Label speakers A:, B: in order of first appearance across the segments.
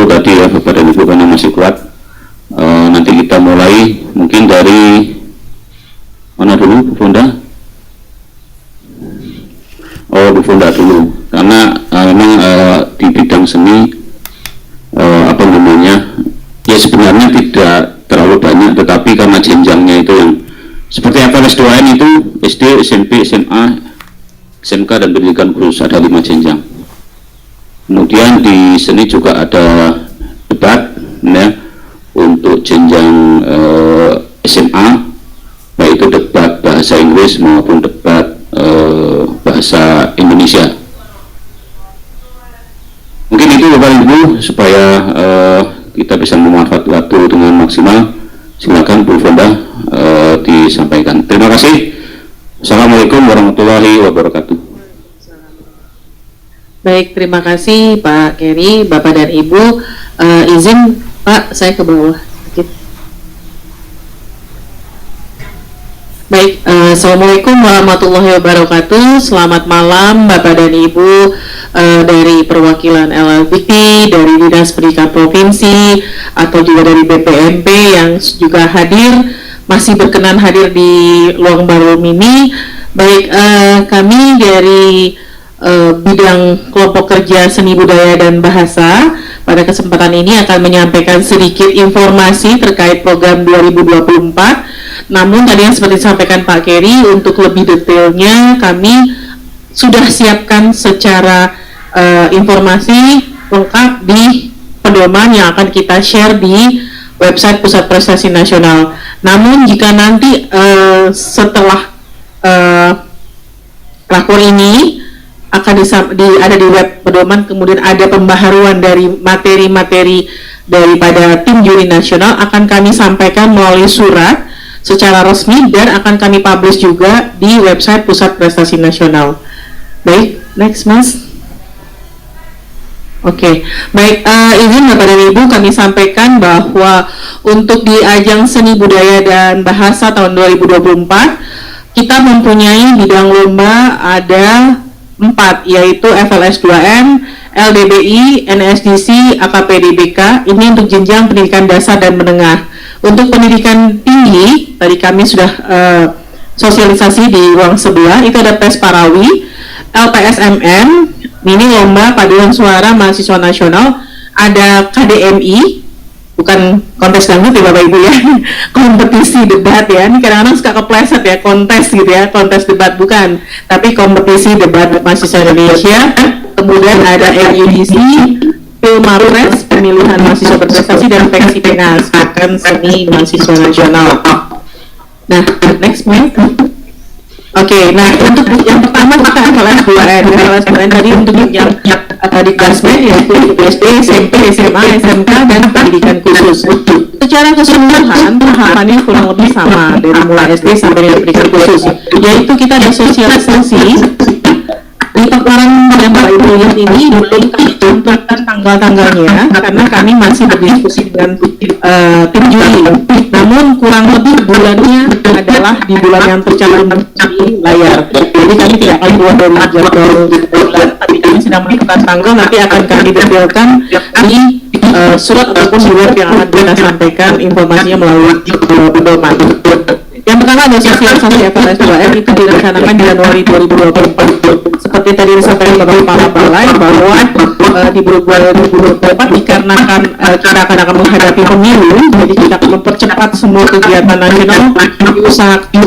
A: dulu tadi ya Bapak dan Ibu karena masih kuat. Nanti kita mulai mungkin dari mana dulu, Bu Fonda? Oh, Bu Fonda dulu, karena memang di bidang seni apa namanya, ya sebenarnya tidak terlalu banyak, tetapi karena jenjangnya itu yang seperti FLS 2N itu SD, SMP, SMA, SMK dan pendidikan khusus ada 5 jenjang. Kemudian di seni juga ada debat ya, untuk jenjang SMA, baik itu debat bahasa Inggris maupun debat bahasa Indonesia. Mungkin itu Bapak Ibu supaya kita bisa memanfaatkan waktu dengan maksimal. Silakan Bu Fonda disampaikan. Terima kasih. Assalamualaikum warahmatullahi wabarakatuh.
B: Baik, terima kasih Pak Keri, Bapak dan Ibu. Izin Pak, saya ke bawah sedikit. Baik, Assalamualaikum warahmatullahi wabarakatuh. Selamat malam Bapak dan Ibu dari perwakilan LLBP, dari Dinas Pendidikan Provinsi, atau juga dari BPMP yang juga hadir, masih berkenan hadir di Luang Baru ini. Baik, kami dari bidang kelompok kerja seni budaya dan bahasa pada kesempatan ini akan menyampaikan sedikit informasi terkait program 2024. Namun tadi yang seperti disampaikan Pak Keri, untuk lebih detailnya kami sudah siapkan secara informasi lengkap di pedoman yang akan kita share di website Pusat Prestasi Nasional. Namun jika nanti setelah rakor ini akan ada di web pedoman, kemudian ada pembaharuan dari materi-materi daripada tim juri nasional, akan kami sampaikan melalui surat secara resmi dan akan kami publish juga di website Pusat Prestasi Nasional. Baik, next Mas. Oke, baik, izin Bapak dan Ibu kami sampaikan bahwa untuk di ajang seni budaya dan bahasa tahun 2024 kita mempunyai bidang lomba ada 4, yaitu FLS 2M, LDBI, NSDC, AKPDBK. Ini untuk jenjang pendidikan dasar dan menengah. Untuk pendidikan tinggi, tadi kami sudah sosialisasi di ruang sebelah, itu ada tes Parawi, LPSMN, ini lomba paduan suara mahasiswa nasional, ada KDMI, bukan kontes dangdut ya Bapak Ibu ya, kompetisi debat ya, ini kadang-kadang suka kepleset ya, kontes gitu ya, kontes debat bukan, tapi kompetisi debat mahasiswa Indonesia. Kemudian ada LUDC, Pilmapres, pemilihan mahasiswa berprestasi, dan Peksi Penas, akan seni mahasiswa nasional. Nah, next Mike. Oke, nah untuk yang pertama kita FLS 2N. FLS 2N tadi untuk yang di klasmen yaitu SD, SMP, SMA, SMK, dan pendidikan khusus. Secara keseluruhan tahapannya kurang lebih sama dari mulai SD sampai dengan pendidikan khusus, yaitu kita ada sosialisasi. Di paparan yang Bapak Ibu lihat ini belum kami cantumkan tanggal-tanggalnya karena kami masih berdiskusi dengan tim juri. Namun kurang lebih bulannya adalah di bulan yang tercantum di layar. Jadi kami tidak akan keluar dari jadwal bulan, tapi kami sedang menentukan tanggal, nanti akan kami detailkan di surat ataupun di web yang akan kita sampaikan informasinya melalui pedoman. Yang pertama adalah sosialisasi FLS 2M, itu dilaksanakan di Januari 2024. Seperti tadi disampaikan Bapak Kepala Balai bahwa di bulan 2024 dikarenakan kita akan menghadapi pemilu, jadi kita akan mempercepat semua kegiatan nasional diusahakan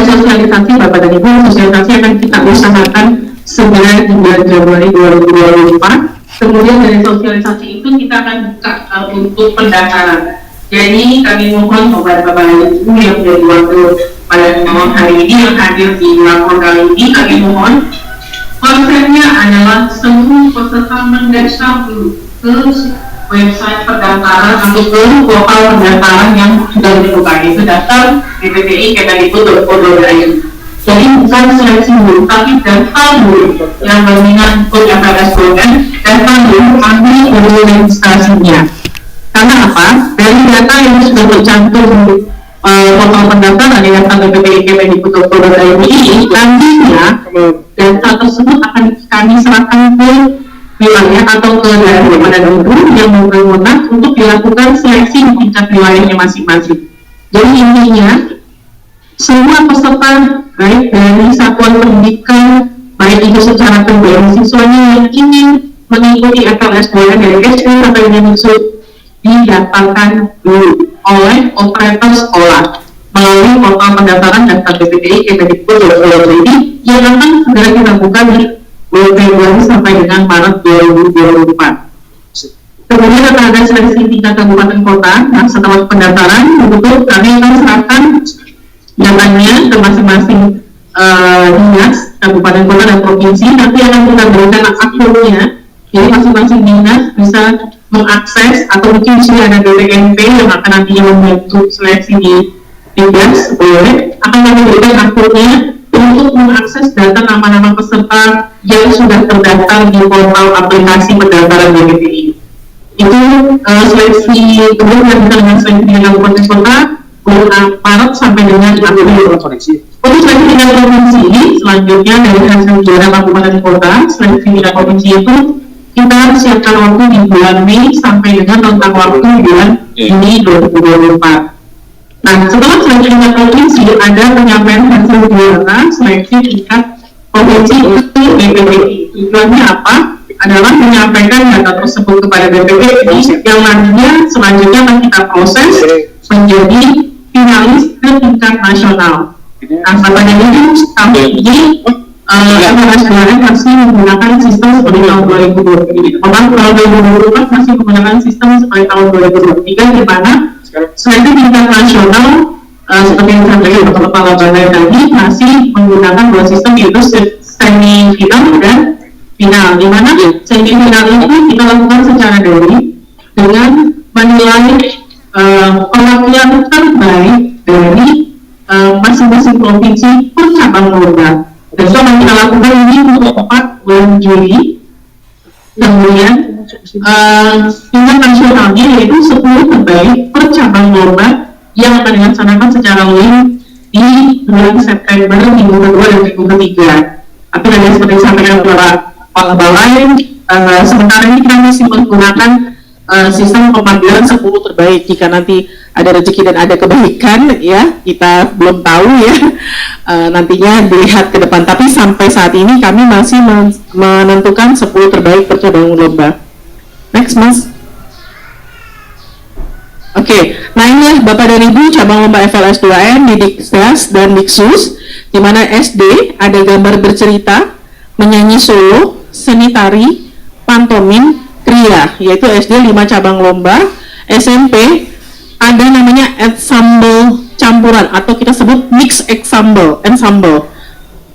B: sosialisasi Bapak dan Ibu. Sosialisasi akan kita usahakan segera di bulan Januari 2024. Kemudian dari sosialisasi itu kita akan buka untuk pendaftaran. Jadi kami mohon kepada Bapak dan Ibu yang menjadi wakil pada malam hari ini yang hadir di lapor kali ini, kami mohon konsepnya adalah seluruh peserta mendaftar dulu ke website pendaftaran atau ke portal pendaftaran yang sudah dibuka, itu daftar DPPI Kemendikbud.go.id. Jadi bukan seleksi dulu, tapi daftar dulu yang berminat ikut FLS-UN, daftar dulu, ambil dulu registrasinya. Karena apa? Dari data yang sudah tercantum portal pendaftaran yang daftar DPPI Kemendikbud.go.id ini, nantinya data tersebut akan kami serahkan ke wilayah atau ke daerah pada dulu yang berwenang untuk dilakukan seleksi di tingkat wilayahnya masing-masing. Jadi intinya semua peserta baik dari satuan pendidikan baik itu secara pribadi siswanya yang ingin mengikuti FLS-UN dari SD sampai dengan unsur didaftarkan dulu oleh operator sekolah melalui portal pendaftaran daftar DPPI Kemendikbud.go.id yang akan segera kita buka di bulan Februari sampai dengan Maret 2024. Kemudian akan ada seleksi tingkat kabupaten kota. Nah, setelah pendaftaran, untuk kami akan serahkan datanya ke masing-masing dinas, kabupaten kota dan provinsi. Nanti akan kita berikan akunnya. Jadi masing-masing dinas bisa mengakses atau mungkin sudah ada BPNP yang akan nantinya membantu seleksi di dinas, boleh akan kami berikan akunnya untuk mengakses data nama-nama peserta yang sudah terdaftar di portal aplikasi pendaftaran DPPI. Itu seleksi kedua yang kita dengan seleksi tingkat kabupaten kota bulan Maret sampai dengan April. Untuk seleksi tingkat provinsi selanjutnya dari hasil juara kabupaten kota, seleksi tingkat provinsi itu kita siapkan waktu di bulan Mei sampai dengan rentang waktu di bulan Juni 2024. Nah, setelah seleksi tingkat provinsi, ada penyampaian hasil juara seleksi tingkat provinsi ke BPPI. Tujuannya apa? Adalah menyampaikan data tersebut kepada BPPI yang nantinya selanjutnya akan kita proses menjadi finalis ke tingkat nasional. Nah, pada ini kami ini FLS-UN masih menggunakan sistem seperti tahun 2020. Tahun 2024 masih menggunakan sistem seperti tahun 2023 di mana selain tingkat nasional seperti yang disampaikan oleh Kepala Balai tadi masih menggunakan dua sistem yaitu semi final dan final, di mana semi final itu kita lakukan secara daring dengan menilai perwakilan terbaik dari masing-masing provinsi per cabang lomba. Dan setelah kita lakukan ini untuk 4 bulan Juli, kemudian tingkat nasionalnya yaitu 10 terbaik per cabang lomba yang akan dilaksanakan secara live di bulan September minggu kedua dan minggu ketiga. Tapi ada seperti disampaikan oleh Kepala Balai, sementara ini kita masih menggunakan sistem pemanggilan 10 terbaik. Jika nanti ada rezeki dan ada kebaikan, ya kita belum tahu ya, nantinya dilihat ke depan. Tapi sampai saat ini kami masih menentukan 10 terbaik per cabang lomba. Next, Mas. Oke, nah inilah Bapak dan Ibu cabang lomba FLS-UN di Diksdas dan Diksus, di mana SD ada gambar bercerita, menyanyi solo, seni tari, pantomim, kriya, yaitu SD 5 cabang lomba. SMP ada namanya ensemble campuran atau kita sebut mix ensemble.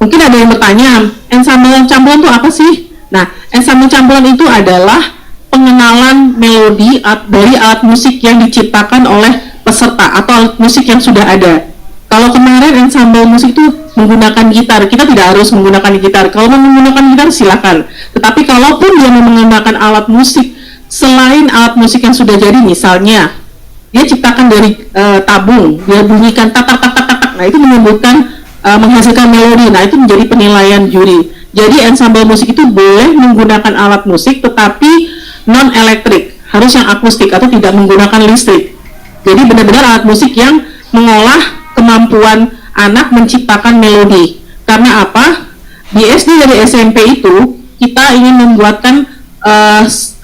B: Mungkin ada yang bertanya, ensemble campuran itu apa sih? Nah, ensemble campuran itu adalah pengenalan melodi dari alat musik yang diciptakan oleh peserta atau alat musik yang sudah ada. Kalau kemarin ensemble musik itu menggunakan gitar, kita tidak harus menggunakan gitar. Kalau mau menggunakan gitar silakan. Tetapi kalaupun dia menggunakan alat musik selain alat musik yang sudah jadi, misalnya dia ciptakan dari tabung, dia bunyikan tak tak tak tak tak, nah itu menghasilkan melodi. Nah itu menjadi penilaian juri. Jadi ensemble musik itu boleh menggunakan alat musik, tetapi non elektrik, harus yang akustik atau tidak menggunakan listrik. Jadi benar-benar alat musik yang mengolah kemampuan anak menciptakan melodi. Karena apa? Di SD dan SMP itu kita ingin membuatkan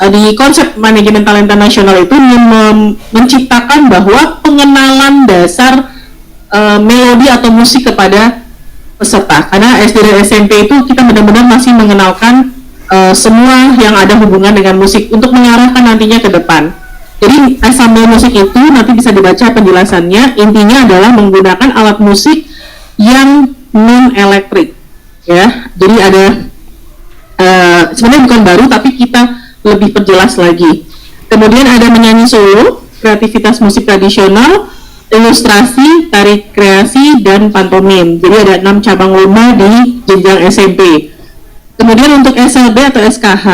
B: di konsep manajemen talenta nasional itu menciptakan bahwa pengenalan dasar melodi atau musik kepada peserta. Karena SD dan SMP itu kita benar-benar masih mengenalkan semua yang ada hubungan dengan musik untuk mengarahkan nantinya ke depan. Jadi ensemble musik itu nanti bisa dibaca penjelasannya, intinya adalah menggunakan alat musik yang non elektrik, ya. Jadi ada sebenarnya bukan baru, tapi kita lebih perjelas lagi. Kemudian ada menyanyi solo, kreativitas musik tradisional, ilustrasi, tari kreasi, dan pantomim. Jadi ada 6 cabang lomba di jenjang SMP. Kemudian untuk SLB atau SKH,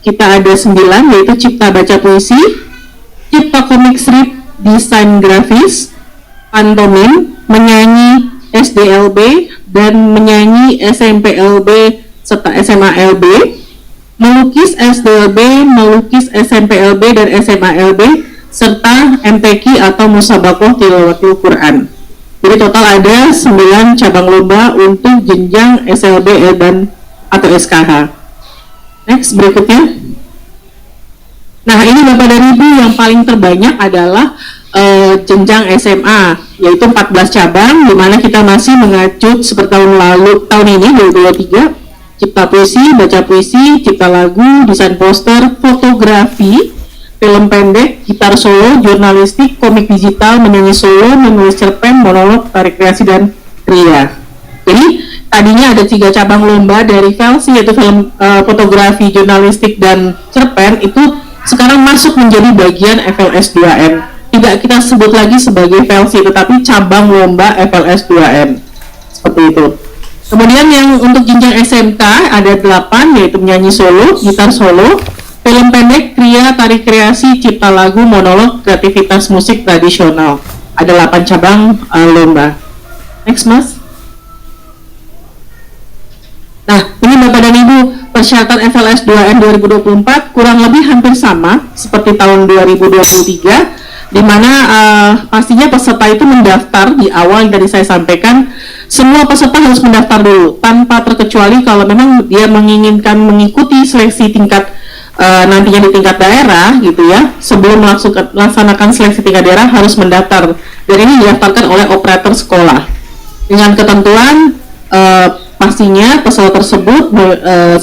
B: kita ada 9, yaitu cipta baca puisi, cipta komik strip, desain grafis, pantomim, menyanyi SDLB, dan menyanyi SMPLB serta SMALB, melukis SDLB, melukis SMPLB dan SMALB, serta MTQ atau Musabakoh Tilawatil Quran. Jadi total ada 9 cabang lomba untuk jenjang SLB dan atau SKH. Next, berikutnya. Nah, ini Bapak dan Ibu yang paling terbanyak adalah jenjang SMA, yaitu 14 cabang, di mana kita masih mengacu seperti tahun lalu, tahun ini 2023, cipta puisi, baca puisi, cipta lagu, desain poster, fotografi, film pendek, gitar solo, jurnalistik, komik digital, menyanyi solo, menulis cerpen, monolog, tari kreasi, dan kria. Jadi tadinya ada 3 cabang lomba dari VLC, yaitu film, fotografi, jurnalistik, dan cerpen, itu sekarang masuk menjadi bagian FLS 2N. Tidak kita sebut lagi sebagai VLC, tetapi cabang lomba FLS 2N. Seperti itu. Kemudian yang untuk jenjang SMK ada 8, yaitu menyanyi solo, gitar solo, film pendek, kria, tari kreasi, cipta lagu, monolog, kreativitas musik tradisional. Ada 8 cabang lomba. Next, Mas. Nah, ini Bapak dan Ibu, persyaratan FLS 2N 2024 kurang lebih hampir sama seperti tahun 2023, di mana pastinya peserta itu mendaftar di awal yang tadi saya sampaikan. Semua peserta harus mendaftar dulu tanpa terkecuali kalau memang dia menginginkan mengikuti seleksi tingkat nantinya di tingkat daerah gitu ya. Sebelum melaksanakan seleksi tingkat daerah harus mendaftar, dan ini didaftarkan oleh operator sekolah dengan ketentuan pastinya peserta tersebut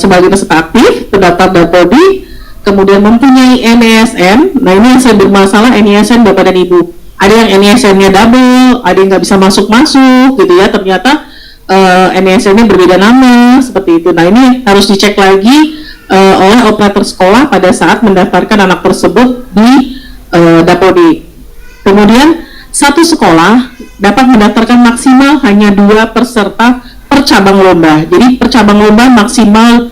B: sebagai peserta aktif terdaftar Dapodi, kemudian mempunyai NISN. Nah, ini yang saya bermasalah NISN Bapak dan Ibu. Ada yang NISN-nya double, ada yang nggak bisa masuk gitu ya. Ternyata NISN-nya berbeda nama seperti itu. Nah, ini harus dicek lagi oleh operator sekolah pada saat mendaftarkan anak tersebut di Dapodi. Kemudian satu sekolah dapat mendaftarkan maksimal hanya 2 peserta per cabang lomba. Jadi per cabang lomba maksimal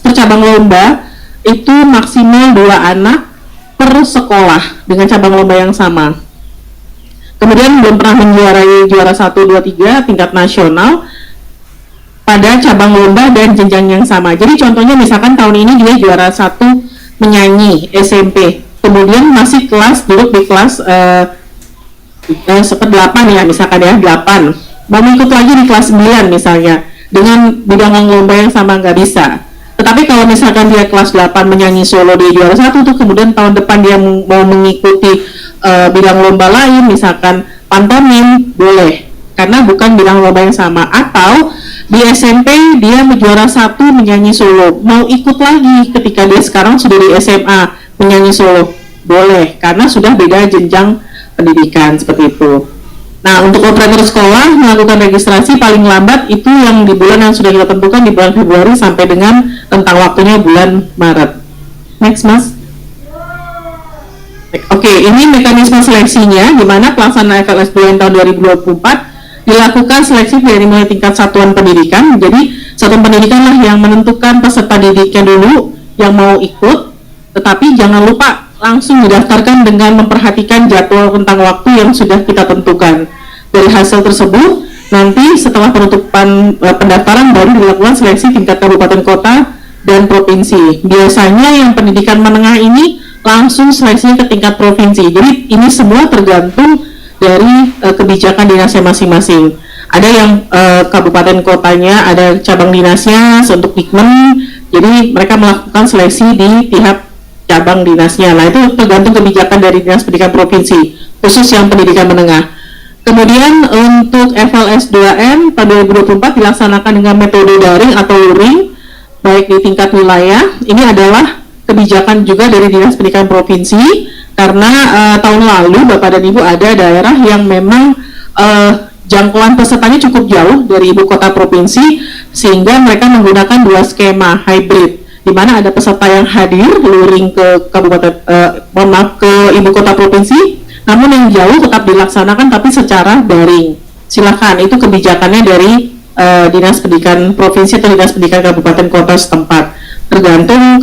B: per cabang lomba itu maksimal 2 anak per sekolah dengan cabang lomba yang sama. Kemudian belum pernah menjuarai juara 1, 2, 3 tingkat nasional pada cabang lomba dan jenjang yang sama. Jadi contohnya misalkan tahun ini dia juara 1 menyanyi SMP, kemudian masih duduk di kelas 8 ya, misalkan ya 8, mau ikut lagi di kelas 9 misalnya dengan bidang lomba yang sama, nggak bisa. Tetapi kalau misalkan dia kelas 8 menyanyi solo, dia juara 1 tuh, kemudian tahun depan dia mau mengikuti bidang lomba lain, misalkan pantomim, boleh, karena bukan bidang lomba yang sama. Atau di SMP dia juara 1 menyanyi solo, mau ikut lagi ketika dia sekarang sudah di SMA menyanyi solo, boleh, karena sudah beda jenjang pendidikan, seperti itu. Nah, untuk operator sekolah melakukan registrasi paling lambat itu yang di bulan yang sudah kita tentukan di bulan Februari sampai dengan rentang waktunya bulan Maret. Next, Mas. Oke, ini mekanisme seleksinya, di mana pelaksanaan FLS 2 tahun 2024 dilakukan seleksi dari mulai tingkat satuan pendidikan. Jadi, satuan pendidikan lah yang menentukan peserta didiknya dulu yang mau ikut, tetapi jangan lupa langsung didaftarkan dengan memperhatikan jadwal rentang waktu yang sudah kita tentukan. Dari hasil tersebut, nanti setelah penutupan pendaftaran baru dilakukan seleksi tingkat kabupaten kota dan provinsi. Biasanya yang pendidikan menengah ini langsung seleksinya ke tingkat provinsi. Jadi ini semua tergantung dari kebijakan dinasnya masing-masing. Ada yang kabupaten kotanya ada cabang dinasnya untuk Dikmen, jadi mereka melakukan seleksi di pihak cabang dinasnya. Nah, itu tergantung kebijakan dari Dinas Pendidikan Provinsi, khusus yang pendidikan menengah. Kemudian untuk FLS 2N tahun 2024 dilaksanakan dengan metode daring atau luring, baik di tingkat wilayah. Ini adalah kebijakan juga dari Dinas Pendidikan Provinsi, karena tahun lalu Bapak dan Ibu ada daerah yang memang jangkauan pesertanya cukup jauh dari ibu kota provinsi, sehingga mereka menggunakan dua skema hybrid, di mana ada peserta yang hadir luring ke ke ibu kota provinsi, namun yang jauh tetap dilaksanakan tapi secara daring. Silakan, itu kebijakannya dari Dinas Pendidikan Provinsi atau Dinas Pendidikan Kabupaten Kota setempat, tergantung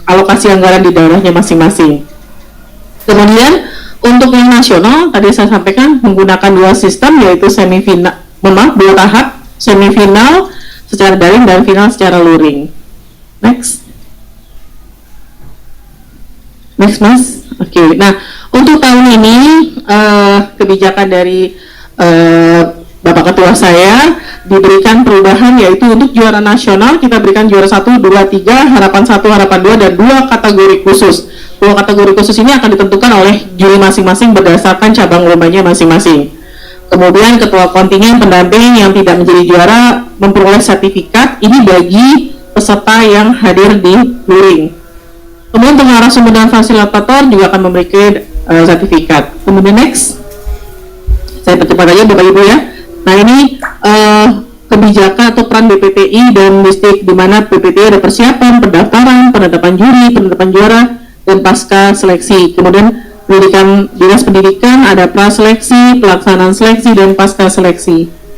B: alokasi anggaran di daerahnya masing-masing. Kemudian untuk yang nasional, tadi saya sampaikan menggunakan dua sistem, yaitu dua tahap, semifinal secara daring dan final secara luring. Next, Mas. Oke. Nah, untuk tahun ini kebijakan dari Bapak Ketua saya diberikan perubahan, yaitu untuk juara nasional kita berikan juara 1, 2, 3, harapan 1, harapan 2, dan 2 kategori khusus. 2 kategori khusus ini akan ditentukan oleh juri masing-masing berdasarkan cabang lombanya masing-masing. Kemudian ketua kontingen pendamping yang tidak menjadi juara memperoleh sertifikat, ini bagi peserta yang hadir di luring. Kemudian untuk narasumber dan fasilitator juga akan memberikan sertifikat. Kemudian next, saya percepat aja Bapak Ibu ya. Nah, ini kebijakan atau peran BPTI dan Distrik, di mana BPTI ada persiapan, pendaftaran, penetapan juri, penetapan juara, dan pasca seleksi. Kemudian Dinas Pendidikan ada praseleksi, pelaksanaan seleksi, dan pasca seleksi.